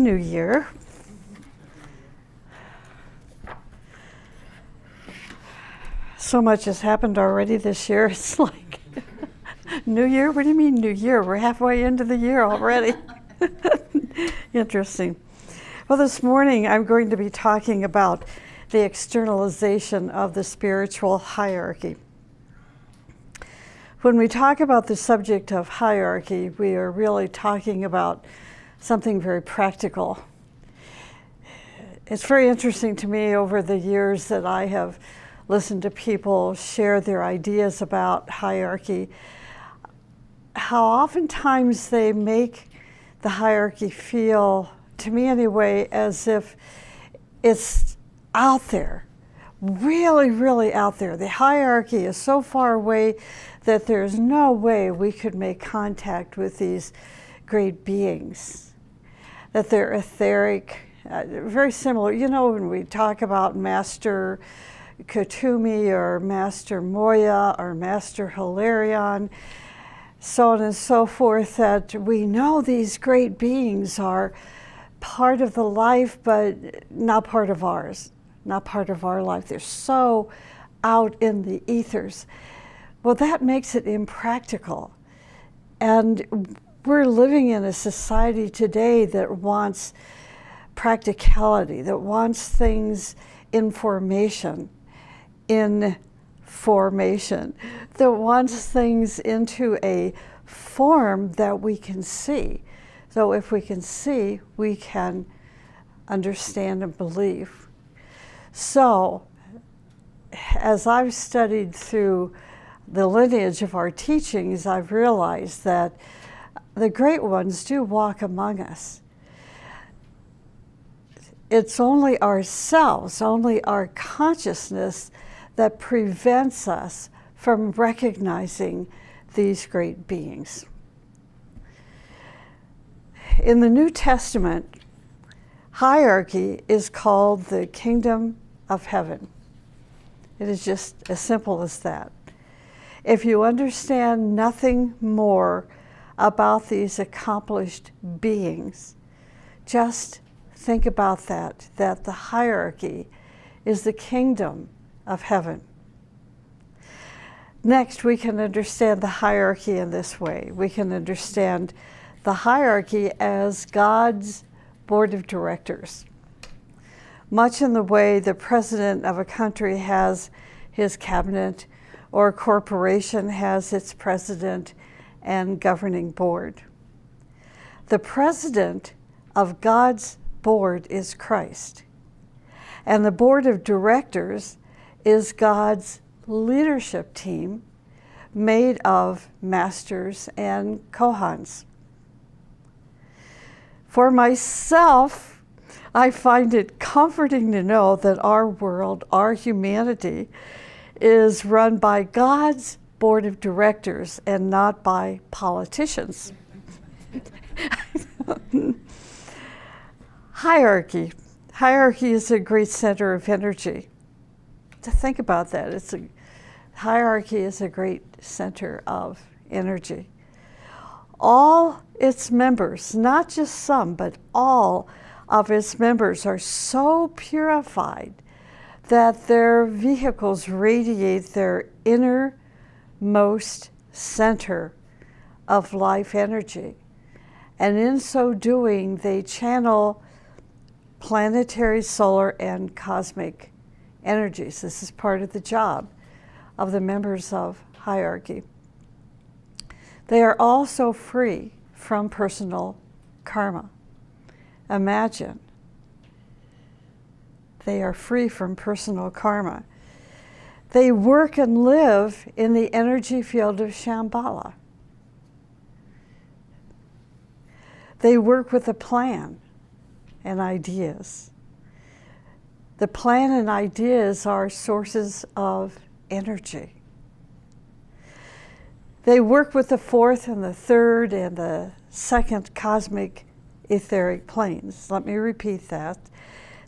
New Year. So much has happened already this year. It's like, New Year? What do you mean New Year? We're halfway into the year already. Interesting. Well, this morning I'm going to be talking about the externalization of the spiritual hierarchy. When we talk about the subject of hierarchy, we are really talking about something very practical. It's very interesting to me over the years that I have listened to people share their ideas about hierarchy, how oftentimes they make the hierarchy feel, to me anyway, as if it's out there, really, really out there. The hierarchy is so far away that there's no way we could make contact with these great beings, that they're etheric, very similar. You know, when we talk about Master Kutumi or Master Moya or Master Hilarion, so on and so forth, that we know these great beings are part of the life, but not part of ours, not part of our life. They're so out in the ethers. Well, that makes it impractical. And we're living in a society today that wants practicality, that wants things in formation, that wants things into a form that we can see. So if we can see, we can understand and believe. So as I've studied through the lineage of our teachings, I've realized that the great ones do walk among us. It's only ourselves, only our consciousness that prevents us from recognizing these great beings. In the New Testament, hierarchy is called the kingdom of heaven. It is just as simple as that. If you understand nothing more about these accomplished beings, just think about that the hierarchy is the kingdom of heaven. Next, we can understand the hierarchy in this way. We can understand the hierarchy as God's board of directors, much in the way the president of a country has his cabinet, or a corporation has its president and governing board. The president of God's board is Christ, and the board of directors is God's leadership team made of masters and kohans. For myself, I find it comforting to know that our world, our humanity, is run by God's board of directors and not by politicians. Hierarchy. Hierarchy is a great center of energy. To think about that, hierarchy is a great center of energy. All its members, not just some, but all of its members are so purified that their vehicles radiate their innermost center of life energy. And in so doing, they channel planetary, solar, and cosmic energies. This is part of the job of the members of hierarchy. They are also free from personal karma. Imagine. They are free from personal karma. They work and live in the energy field of Shambhala. They work with a plan and ideas. The plan and ideas are sources of energy. They work with the fourth and the third and the second cosmic etheric planes. Let me repeat that.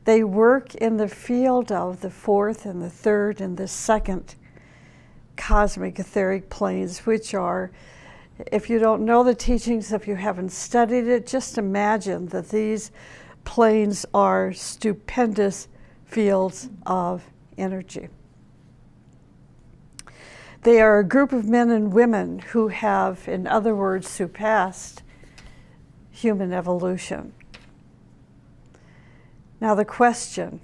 They work in the field of the fourth and the third and the second cosmic etheric planes, which are, if you don't know the teachings, if you haven't studied it, just imagine that these planes are stupendous fields of energy. They are a group of men and women who have, in other words, surpassed human evolution. Now the question,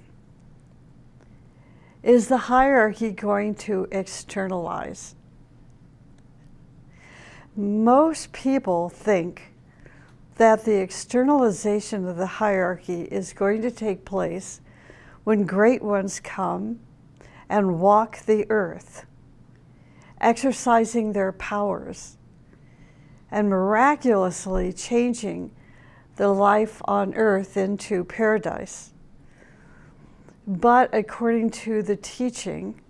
is the hierarchy going to externalize? Most people think that the externalization of the hierarchy is going to take place when great ones come and walk the earth, exercising their powers and miraculously changing the life on earth into paradise. But according to the teaching,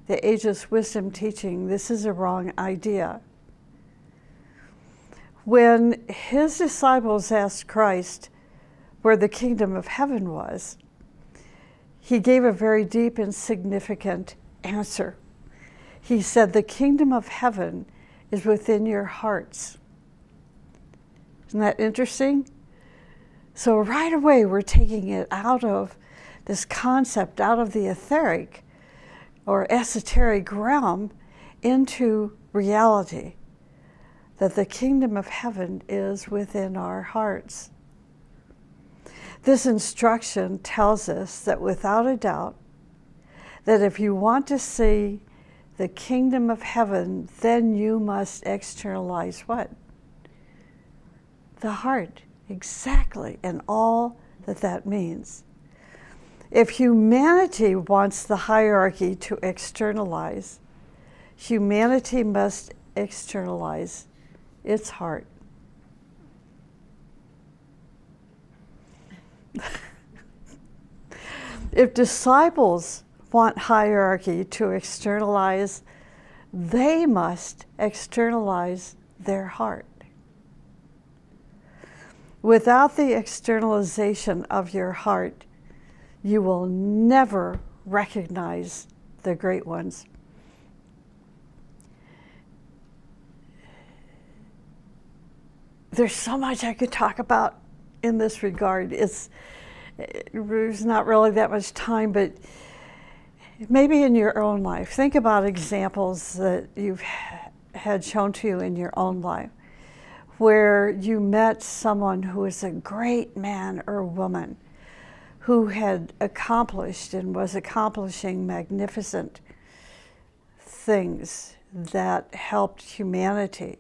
the ageless wisdom teaching, this is a wrong idea. When his disciples asked Christ where the kingdom of heaven was, he gave a very deep and significant answer. He said, the kingdom of heaven is within your hearts. Isn't that interesting? So right away, we're taking it out of this concept, out of the etheric or esoteric realm into reality, that the kingdom of heaven is within our hearts. This instruction tells us that without a doubt, that if you want to see the kingdom of heaven, then you must externalize what? The heart, exactly, and all that that means. If humanity wants the hierarchy to externalize, humanity must externalize its heart. If disciples want hierarchy to externalize, they must externalize their heart. Without the externalization of your heart, you will never recognize the great ones. There's so much I could talk about in this regard. There's not really that much time, but maybe in your own life, think about examples that you've had shown to you in your own life, where you met someone who was a great man or woman who had accomplished and was accomplishing magnificent things that helped humanity.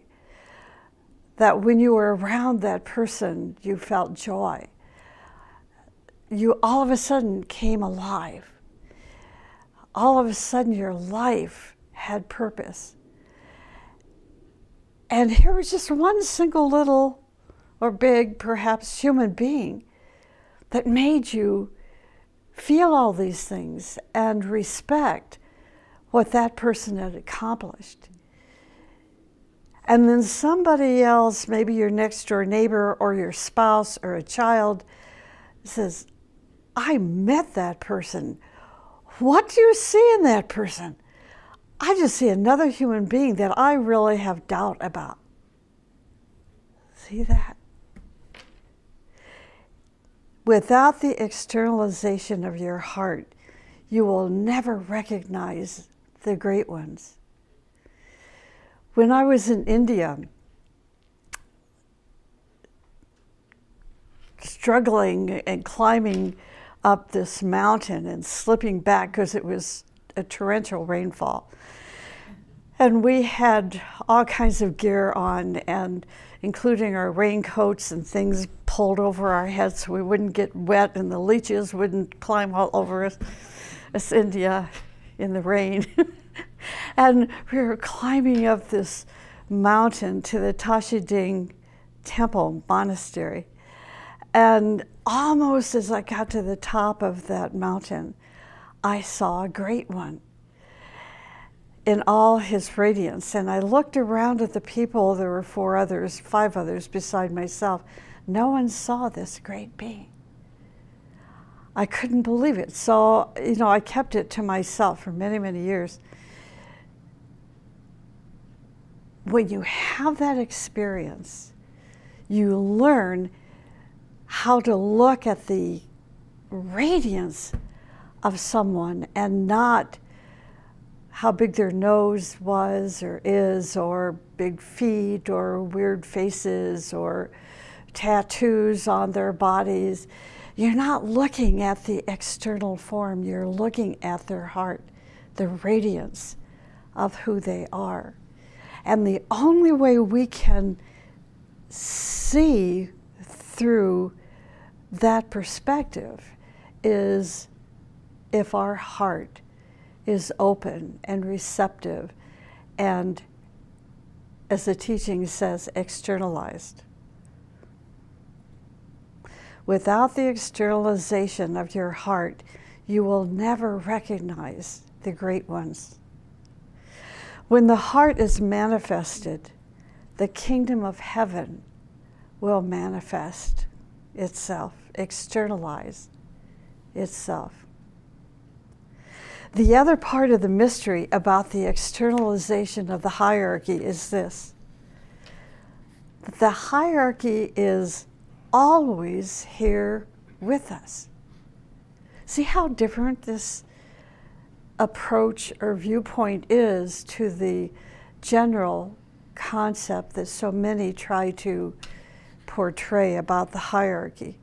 That when you were around that person, you felt joy. You all of a sudden came alive. All of a sudden your life had purpose. And here was just one single little or big, perhaps, human being that made you feel all these things and respect what that person had accomplished. And then somebody else, maybe your next door neighbor or your spouse or a child, says, I met that person. What do you see in that person? I just see another human being that I really have doubt about. See that? Without the externalization of your heart, you will never recognize the great ones. When I was in India, struggling and climbing up this mountain and slipping back because it was a torrential rainfall. And we had all kinds of gear on, and including our raincoats and things pulled over our heads so we wouldn't get wet and the leeches wouldn't climb all over us. It's India in the rain. And we were climbing up this mountain to the Tashiding temple monastery. And almost as I got to the top of that mountain, I saw a great one in all his radiance. And I looked around at the people. There were 5 others beside myself. No one saw this great being. I couldn't believe it. So, I kept it to myself for many, many years. When you have that experience, you learn how to look at the radiance of someone and not how big their nose was or is, or big feet, or weird faces, or tattoos on their bodies. You're not looking at the external form, you're looking at their heart, the radiance of who they are. And the only way we can see through that perspective is if our heart is open and receptive and, as the teaching says, externalized. Without the externalization of your heart, you will never recognize the great ones. When the heart is manifested, the kingdom of heaven will manifest itself, externalize itself. The other part of the mystery about the externalization of the hierarchy is this: that the hierarchy is always here with us. See how different this approach or viewpoint is to the general concept that so many try to portray about the hierarchy.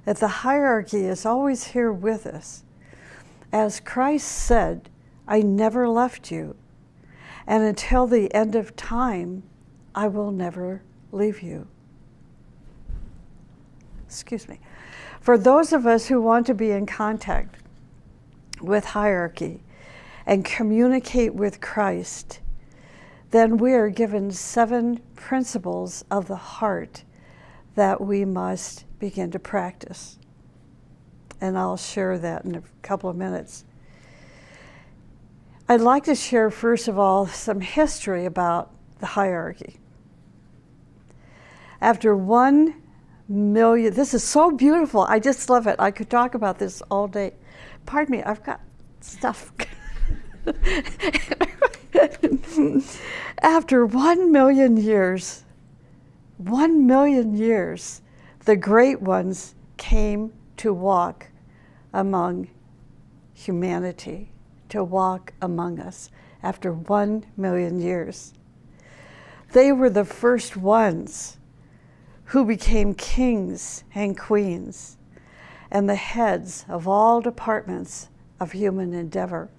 That the hierarchy is always here with us. As Christ said, I never left you, and until the end of time, I will never leave you. Excuse me. For those of us who want to be in contact with hierarchy and communicate with Christ, then we are given 7 principles of the heart that we must begin to practice. And I'll share that in a couple of minutes. I'd like to share, first of all, some history about the hierarchy. After 1 million, this is so beautiful, I just love it. I could talk about this all day. Pardon me, I've got stuff. After 1 million years, the great ones came to walk among humanity, to walk among us after 1 million years. They were the first ones who became kings and queens and the heads of all departments of human endeavor.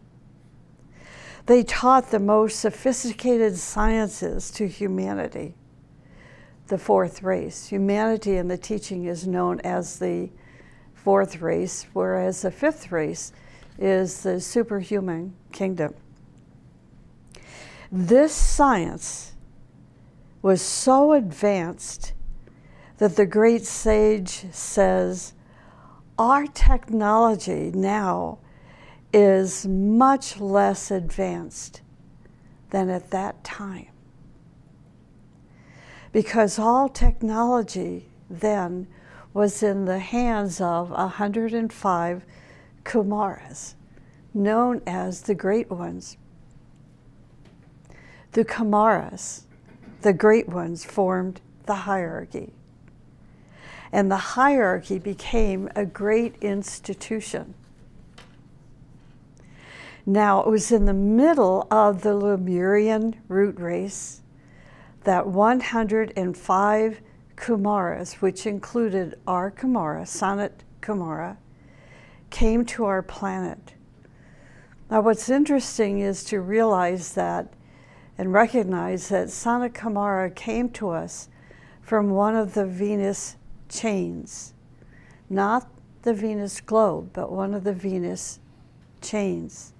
They taught the most sophisticated sciences to humanity, the 4th race. Humanity in the teaching is known as the 4th race, whereas the 5th race is the superhuman kingdom. This science was so advanced that the great sage says, our technology now is much less advanced than at that time. Because all technology then was in the hands of 105 Kumaras, known as the Great Ones. The Kumaras, the Great Ones, formed the hierarchy. And the hierarchy became a great institution. Now, it was in the middle of the Lemurian root race that 105 Kumaras, which included our Kumara, Sanat Kumara, came to our planet. Now, what's interesting is to realize that and recognize that Sanat Kumara came to us from one of the Venus chains, not the Venus globe, but one of the Venus chains.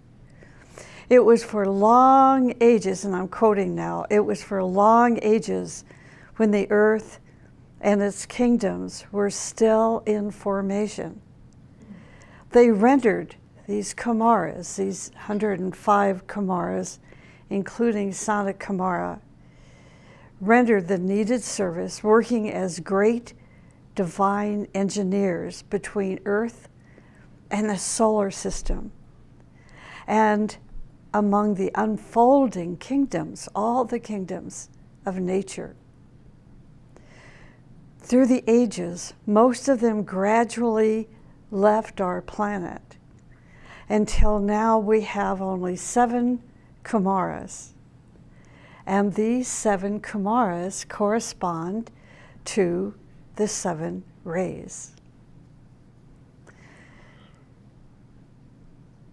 It was for long ages, and I'm quoting now, it was for long ages when the earth and its kingdoms were still in formation. They rendered these Kumaras, these 105 Kumaras, including Sanat Kumara, rendered the needed service, working as great divine engineers between Earth and the solar system, and among the unfolding kingdoms, all the kingdoms of nature. through the ages, most of them gradually left our planet until now we have only 7 Kumaras. And these 7 Kumaras correspond to the 7 rays.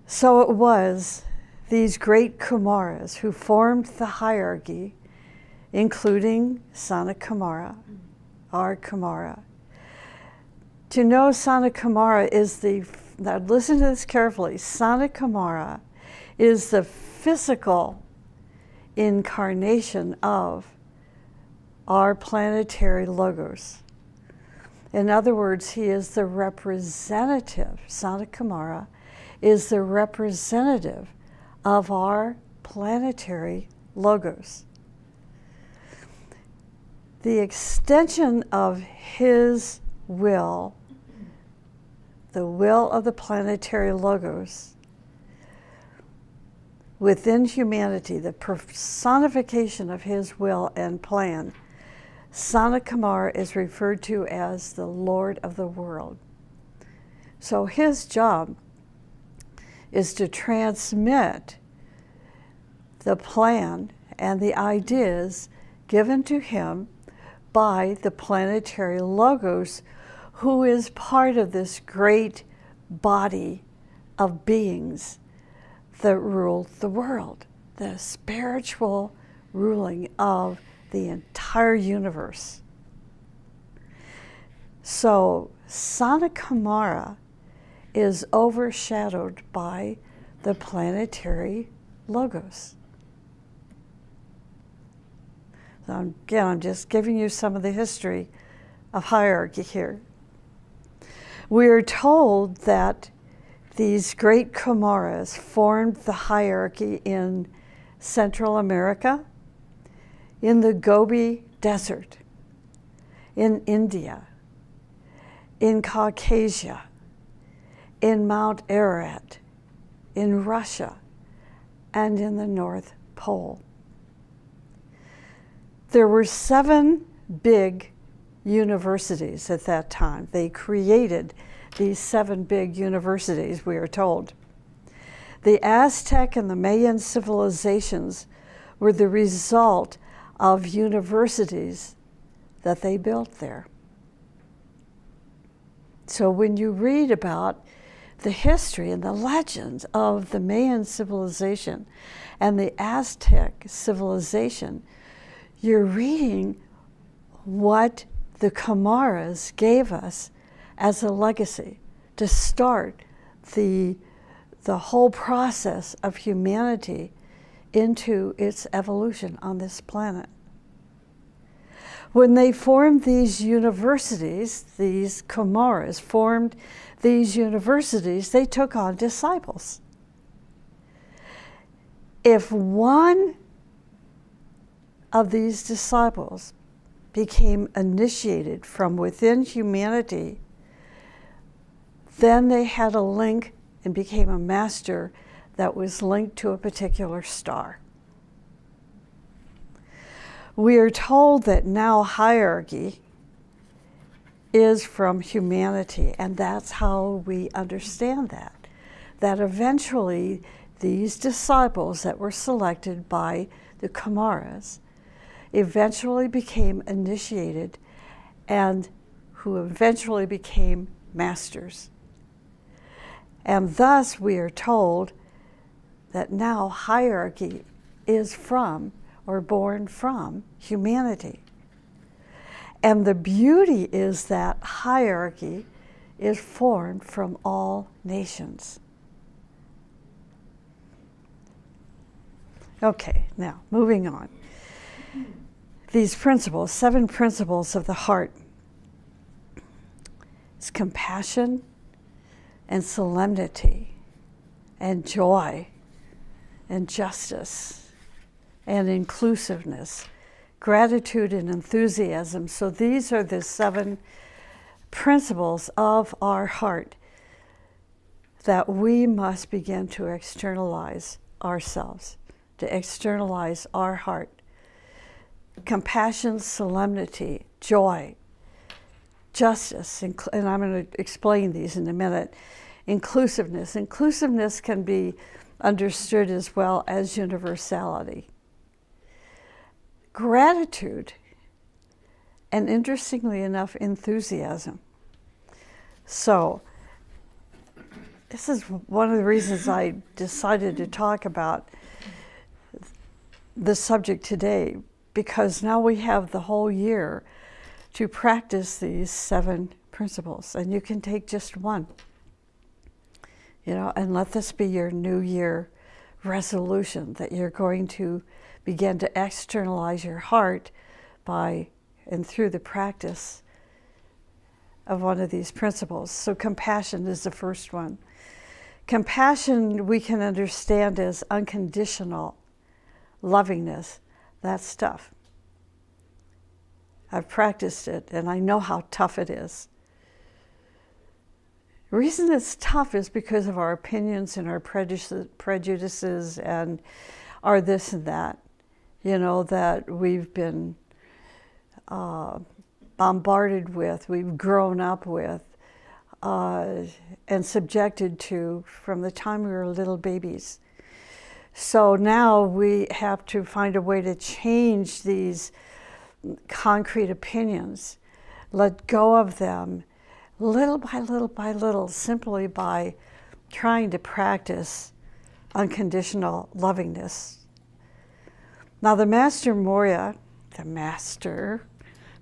So it was these great Kumaras who formed the hierarchy, including Sanakumara, our Kumara. To know Sanakumara is now listen to this carefully, Sanakumara is the physical incarnation of our planetary logos. In other words, he is the representative, Sanakumara is the representative of our planetary logos. The extension of his will, the will of the planetary logos within humanity, the personification of his will and plan, Sanakumara is referred to as the Lord of the world. So his job is to transmit the plan and the ideas given to him by the planetary logos, who is part of this great body of beings that rule the world, the spiritual ruling of the entire universe. So Sanakumara is overshadowed by the planetary logos. So again, I'm just giving you some of the history of hierarchy here. We are told that these great Kumaras formed the hierarchy in Central America, in the Gobi Desert, in India, in Caucasia, in Mount Ararat, in Russia, and in the North Pole. There were 7 big universities at that time. They created these 7 big universities, we are told. The Aztec and the Mayan civilizations were the result of universities that they built there. So when you read about the history and the legends of the Mayan civilization and the Aztec civilization, you're reading what the Kumaras gave us as a legacy to start the whole process of humanity into its evolution on this planet. When they formed these universities, these Kumaras formed these universities, they took on disciples. If one of these disciples became initiated from within humanity, then they had a link and became a master that was linked to a particular star. We are told that now hierarchy is from humanity, and that's how we understand that. That eventually these disciples that were selected by the Kumaras eventually became initiated and who eventually became masters. And thus we are told that now hierarchy is from or born from humanity. And the beauty is that hierarchy is formed from all nations. Okay, now moving on. These principles, 7 principles of the heart. It's compassion and solemnity and joy and justice and inclusiveness, gratitude and enthusiasm. So these are the 7 principles of our heart that we must begin to externalize ourselves, to externalize our heart. Compassion, solemnity, joy, justice, and I'm going to explain these in a minute. Inclusiveness. Inclusiveness can be understood as well as universality. Gratitude, and interestingly enough, enthusiasm. So, this is one of the reasons I decided to talk about the subject today, because now we have the whole year to practice these 7 principles, and you can take just one, and let this be your New Year resolution, that you're going to begin to externalize your heart by and through the practice of one of these principles. So compassion is the first one. Compassion we can understand as unconditional lovingness. That stuff. I've practiced it and I know how tough it is. The reason it's tough is because of our opinions and our prejudices and our this and that, that we've been bombarded with, we've grown up with, and subjected to from the time we were little babies. So now we have to find a way to change these concrete opinions, let go of them little by little by little, simply by trying to practice unconditional lovingness. Now the Master Moria, the master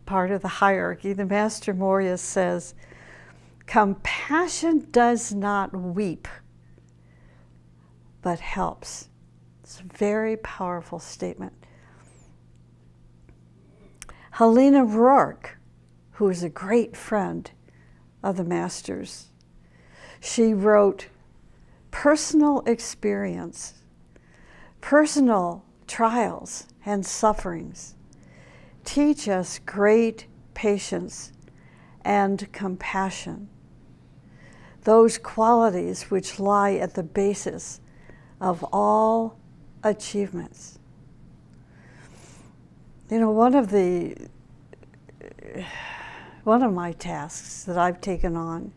part of the hierarchy, the Master Moria says, compassion does not weep, but helps. It's a very powerful statement. Helena Rourke, who is a great friend of the Masters, she wrote, personal experience, personal trials and sufferings teach us great patience and compassion, those qualities which lie at the basis of all achievements. One of my tasks that I've taken on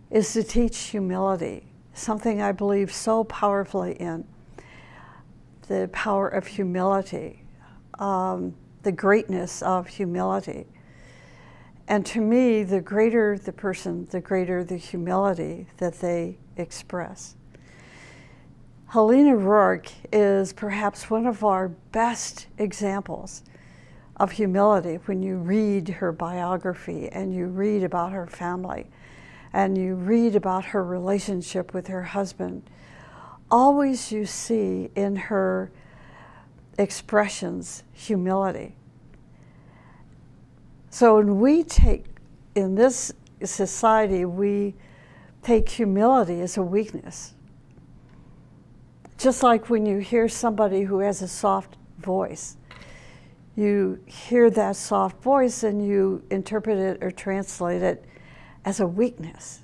is to teach humility, something I believe so powerfully in, the power of humility, the greatness of humility. And to me, the greater the person, the greater the humility that they express. Helena Rourke is perhaps one of our best examples of humility when you read her biography and you read about her family and you read about her relationship with her husband. Always you see in her expressions humility. So when we take, in this society, we take humility as a weakness. Just like when you hear somebody who has a soft voice, you hear that soft voice and you interpret it or translate it as a weakness.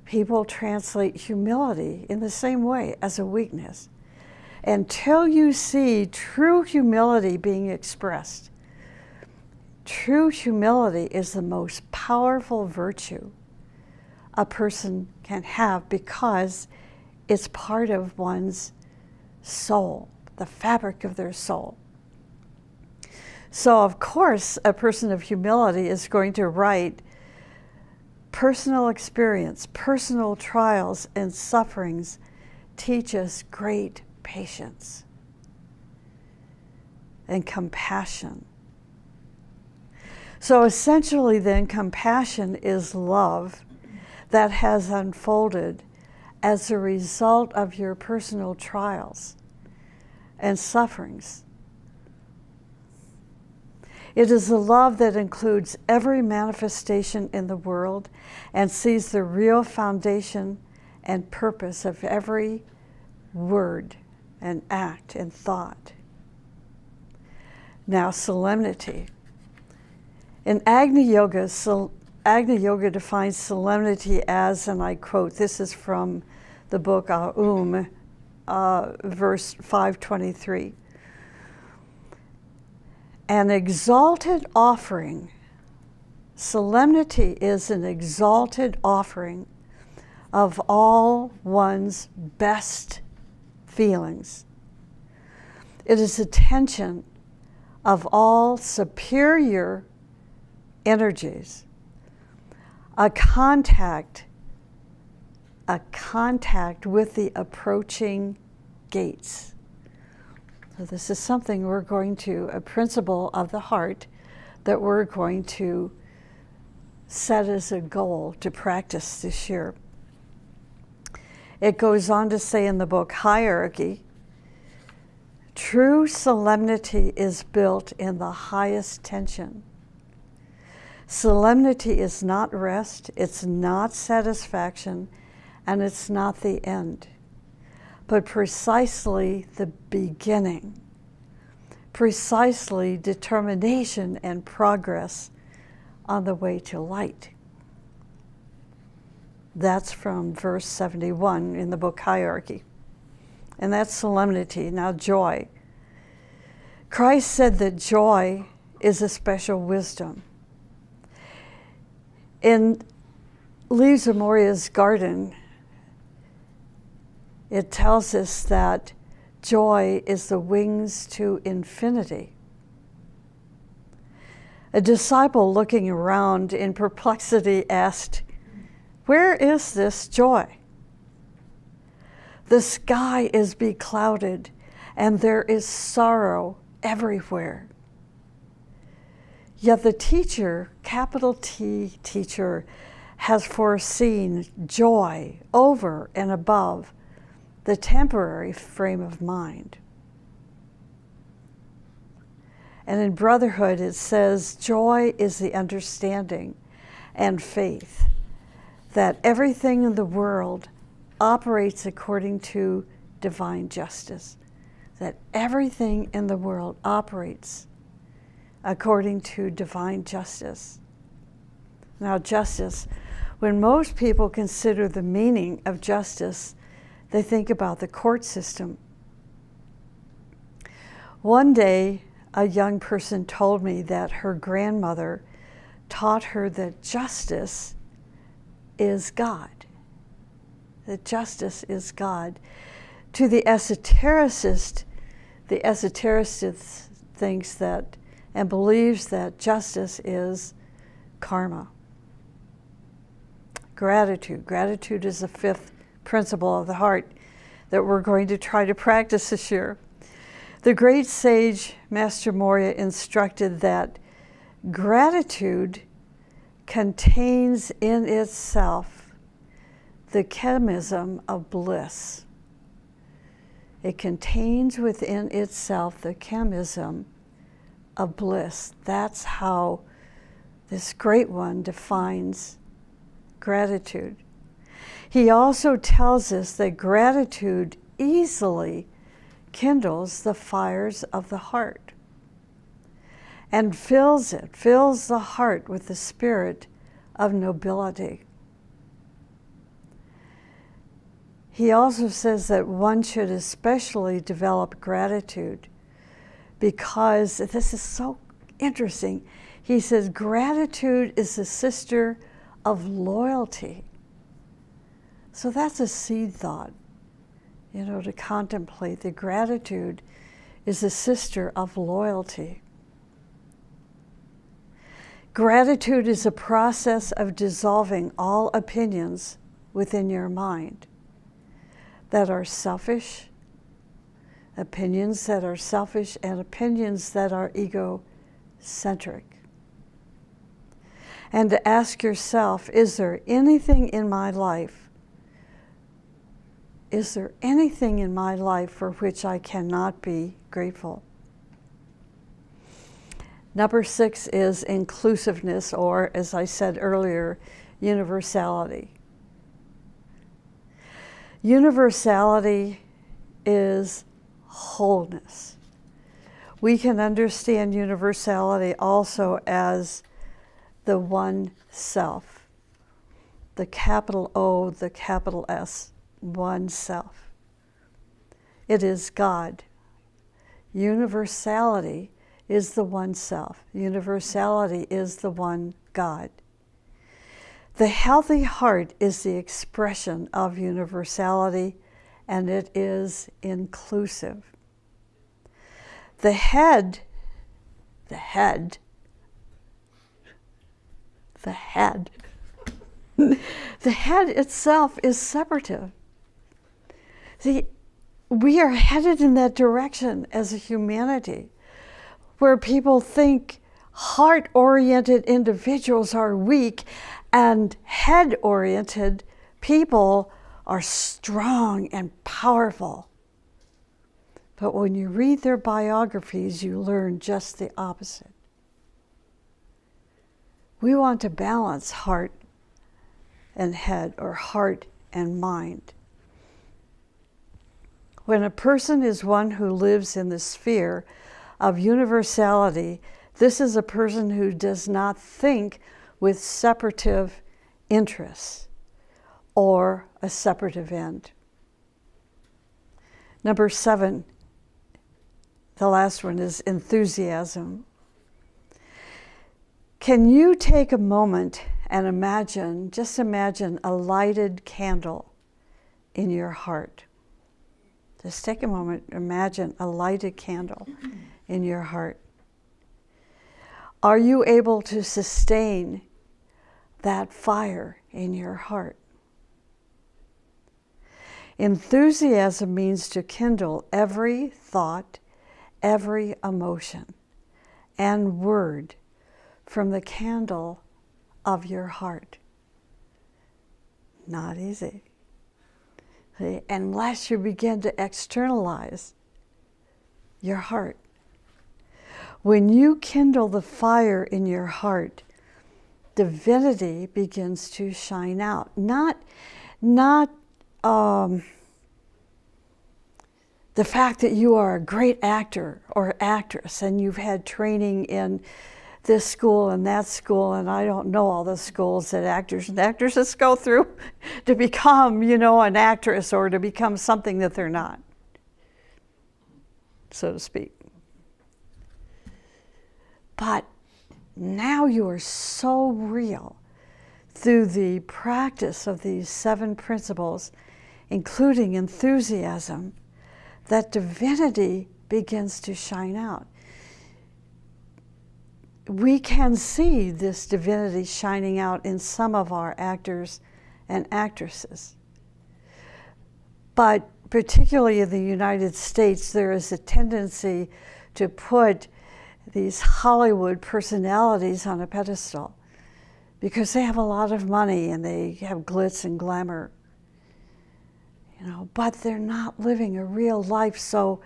People translate humility in the same way as a weakness. Until you see true humility being expressed, true humility is the most powerful virtue a person can have, because it's part of one's soul, the fabric of their soul. So, of course, a person of humility is going to write personal experience, personal trials and sufferings teach us great patience and compassion. So essentially then, compassion is love that has unfolded as a result of your personal trials and sufferings. It is a love that includes every manifestation in the world and sees the real foundation and purpose of every word and act and thought. Now, solemnity. In Agni Yoga, Agni Yoga defines solemnity as, and I quote, this is from the book Aum, verse 523. An exalted offering, Solemnity is an exalted offering of all one's best feelings. It is a tension of all superior energies, a contact with the approaching gates. So this is something a principle of the heart that we're going to set as a goal to practice this year. It goes on to say in the book Hierarchy, true solemnity is built in the highest tension. Solemnity is not rest, it's not satisfaction, and it's not the end, but precisely the beginning, precisely determination and progress on the way to light. That's from verse 71 in the book Hierarchy. And that's solemnity. Now, joy. Christ said that joy is a special wisdom. In Leaves of Moria's garden, it tells us that joy is the wings to infinity. A disciple looking around in perplexity asked, "Where is this joy? The sky is beclouded and there is sorrow everywhere." Yet the teacher, capital T teacher, has foreseen joy over and above the temporary frame of mind. And in Brotherhood it says, joy is the understanding and faith that everything in the world operates according to divine justice. That everything in the world operates according to divine justice. Now, justice, when most people consider the meaning of justice, they think about the court system. One day, a young person told me that her grandmother taught her that justice is God. That justice is God. To the esotericist thinks that and believes that justice is karma. Gratitude. Gratitude is the fifth principle of the heart that we're going to try to practice this year. The great sage Master Moria instructed that gratitude contains in itself the chemism of bliss. It contains within itself the chemism of bliss. That's how this great one defines gratitude. He also tells us that gratitude easily kindles the fires of the heart and fills the heart with the spirit of nobility. He also says that one should especially develop gratitude because this is so interesting. He says gratitude is the sister of loyalty. So that's a seed thought, to contemplate that gratitude is a sister of loyalty. Gratitude is a process of dissolving all opinions within your mind that are selfish, opinions that are selfish, and opinions that are egocentric. And to ask yourself, is there anything in my life for which I cannot be grateful? Number 6 is inclusiveness, or as I said earlier, universality. Universality is wholeness. We can understand universality also as the one self, the capital O, the capital S, one self. It is God. Universality is the one self. Universality is the one God. The healthy heart is the expression of universality, and it is inclusive. The head itself is separative. See, we are headed in that direction as a humanity, where people think heart-oriented individuals are weak and head-oriented people are strong and powerful. But when you read their biographies, you learn just the opposite. We want to balance heart and head, or heart and mind. When a person is one who lives in the sphere of universality, this is a person who does not think with separative interests or a separative end. Number 7, the last one, is enthusiasm. Can you take a moment and just imagine a lighted candle in your heart? Just take a moment, imagine a lighted candle in your heart. Are you able to sustain that fire in your heart? Enthusiasm means to kindle every thought, every emotion, and word from the candle of your heart. Not easy. See, unless you begin to externalize your heart. When you kindle the fire in your heart, divinity begins to shine out. Not the fact that you are a great actor or actress and you've had training in this school and that school, and I don't know all the schools that actors and actresses go through to become, an actress or to become something that they're not, so to speak. But now you are so real through the practice of these 7 principles, including enthusiasm, that divinity begins to shine out. We can see this divinity shining out in some of our actors and actresses. But particularly in the United States, there is a tendency to put these Hollywood personalities on a pedestal because they have a lot of money and they have glitz and glamour, but they're not living a real life. So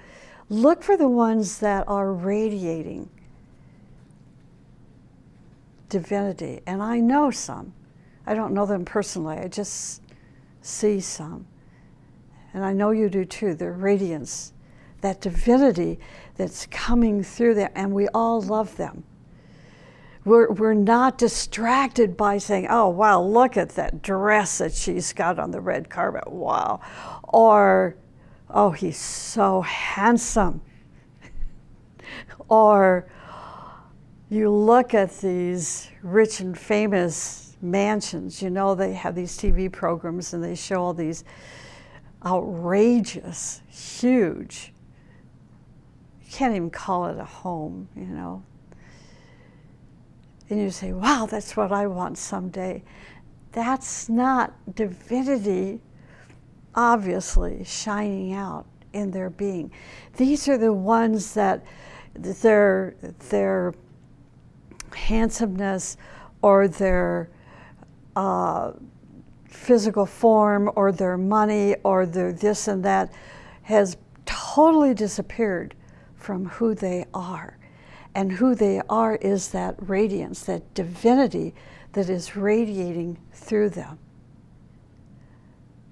look for the ones that are radiating divinity. And I know some. I don't know them personally. I just see some. And I know you do too. Their radiance, that divinity that's coming through them, and we all love them. We're not distracted by saying, oh, wow, look at that dress that she's got on the red carpet, wow. Or, oh, he's so handsome. Or you look at these rich and famous mansions, they have these TV programs and they show all these outrageous, huge, you can't even call it a home, And you say, wow, that's what I want someday. That's not divinity, obviously, shining out in their being. These are the ones that their handsomeness or their physical form or their money or their this and that has totally disappeared from who they are. And who they are is that radiance, that divinity that is radiating through them.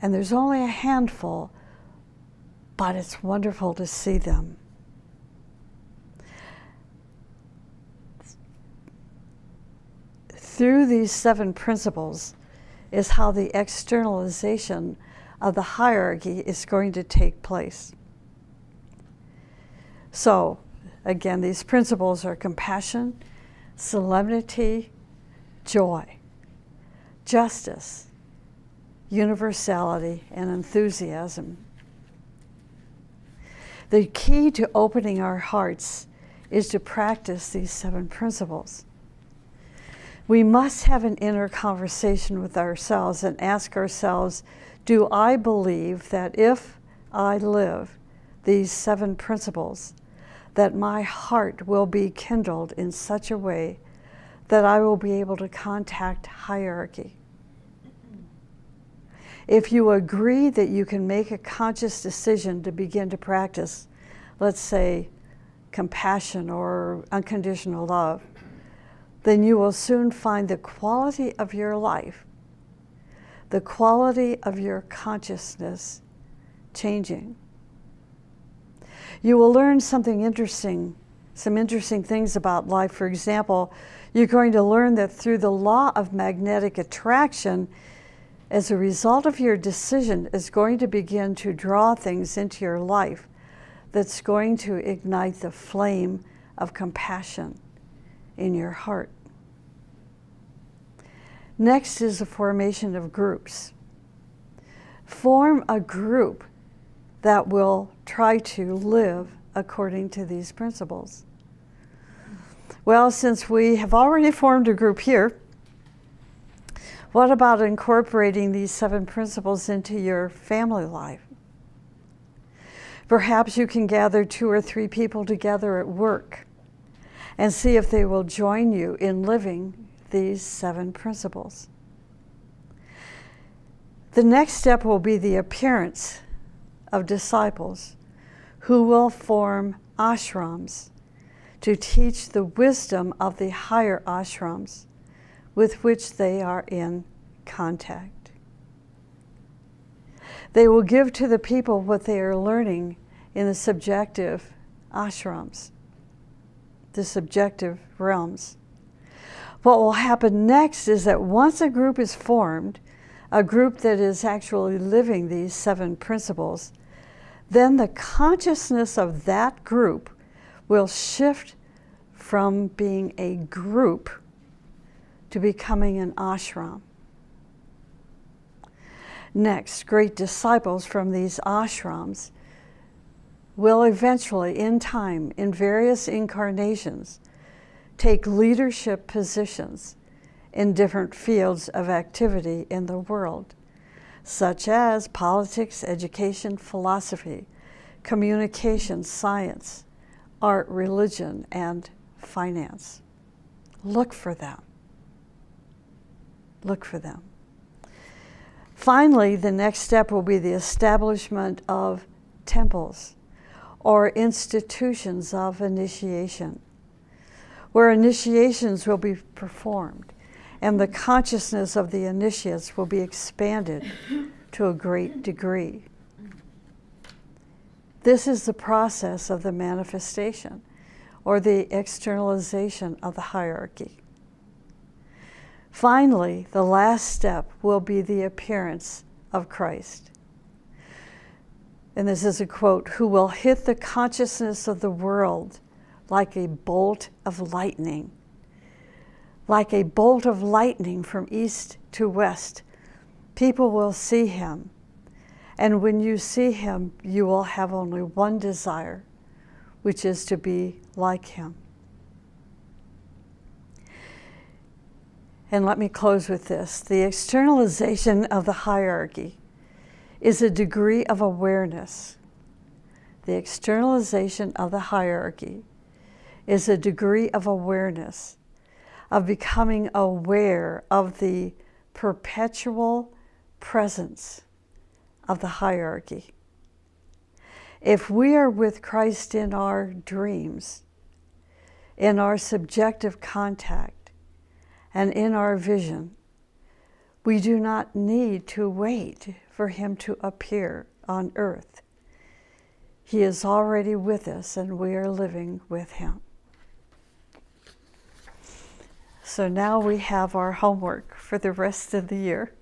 And there's only a handful, but it's wonderful to see them. Through these 7 principles is how the externalization of the hierarchy is going to take place. So, Again, these principles are compassion, solemnity, joy, justice, universality, and enthusiasm. The key to opening our hearts is to practice these 7 principles. We must have an inner conversation with ourselves and ask ourselves, do I believe that if I live these 7 principles, that my heart will be kindled in such a way that I will be able to contact hierarchy? If you agree that you can make a conscious decision to begin to practice, let's say, compassion or unconditional love, then you will soon find the quality of your life, the quality of your consciousness changing. You will learn something interesting, some interesting things about life. For example, you're going to learn that through the law of magnetic attraction, as a result of your decision, is going to begin to draw things into your life that's going to ignite the flame of compassion in your heart. Next is the formation of groups. Form a group that will try to live according to these principles. Well, since we have already formed a group here, what about incorporating these 7 principles into your family life? Perhaps you can gather 2 or 3 people together at work and see if they will join you in living these 7 principles. The next step will be the appearance of disciples who will form ashrams to teach the wisdom of the higher ashrams with which they are in contact. They will give to the people what they are learning in the subjective ashrams, the subjective realms. What will happen next is that once a group is formed, a group that is actually living these 7 principles, then the consciousness of that group will shift from being a group to becoming an ashram. Next, great disciples from these ashrams will eventually, in time, in various incarnations, take leadership positions in different fields of activity in the world, such as politics, education, philosophy, communication, science, art, religion, and finance. Look for them. Look for them. Finally, the next step will be the establishment of temples or institutions of initiation, where initiations will be performed and the consciousness of the initiates will be expanded to a great degree. This is the process of the manifestation or the externalization of the hierarchy. Finally, the last step will be the appearance of Christ. And this is a quote, who will hit the consciousness of the world like a bolt of lightning. Like a bolt of lightning from east to west, people will see him. And when you see him, you will have only one desire, which is to be like him. And let me close with this. The externalization of the hierarchy is a degree of awareness. The externalization of the hierarchy is a degree of awareness, of becoming aware of the perpetual presence of the hierarchy. If we are with Christ in our dreams, in our subjective contact, and in our vision, we do not need to wait for him to appear on earth. He is already with us and we are living with him. So now we have our homework for the rest of the year.